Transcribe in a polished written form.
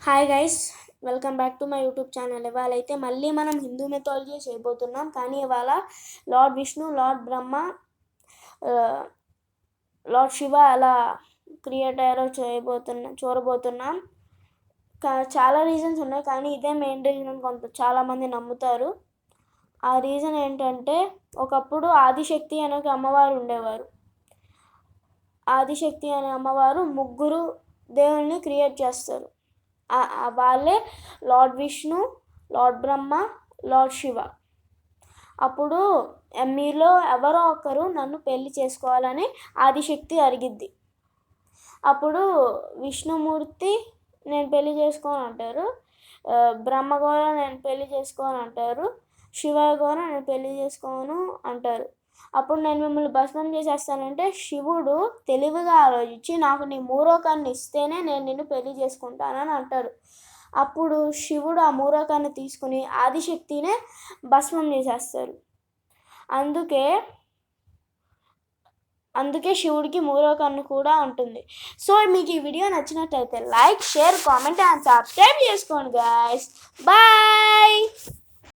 Hi guys, welcome back to my YouTube channel. ఇవాళ అయితే మళ్ళీ మనం హిందూ మెథాలజీ చేయబోతున్నాం. కానీ ఇవాళ లార్డ్ విష్ణు, లార్డ్ బ్రహ్మ, లార్డ్ శివ ఎలా క్రియేట్ అయ్యారో చూడబోతున్నాం. చాలా రీజన్స్ ఉన్నాయి, కానీ ఇదే మెయిన్ రీజన్ చాలామంది నమ్ముతారు. ఆ రీజన్ ఏంటంటే, ఒకప్పుడు ఆదిశక్తి అనే ఒక అమ్మవారు ఉండేవారు. ఆదిశక్తి అనే అమ్మవారు ముగ్గురు దేవుల్ని క్రియేట్ చేస్తారు. వాళ్ళే లార్డ్ విష్ణు, లార్డ్ బ్రహ్మ, లార్డ్ శివ. అప్పుడు మీలో ఎవరో ఒకరు నన్ను పెళ్లి చేసుకోవాలని ఆదిశక్తి అడిగిద్ది. అప్పుడు విష్ణుమూర్తి నేను పెళ్లి చేసుకోను అంటారు, బ్రహ్మ కూడా నేను పెళ్లి చేసుకోను అంటారు, శివ కూడా నేను పెళ్లి చేసుకోను అంటారు. అప్పుడు నేను మిమ్మల్ని భస్మం చేసేస్తానంటే శివుడు తెలివిగా ఆలోచించి నాకు నీ మూరోకాన్ని ఇస్తేనే నేను నిన్ను పెళ్లి చేసుకుంటానని అంటారు. అప్పుడు శివుడు ఆ మూరోకాన్ని తీసుకుని ఆదిశక్తినే భస్మం చేసేస్తారు. అందుకే శివుడికి మూడో కన్ను కూడా ఉంటుంది. సో మీకు ఈ వీడియో నచ్చినట్లయితే like, share, comment and subscribe చేసుకోండి గైస్. బాయ్.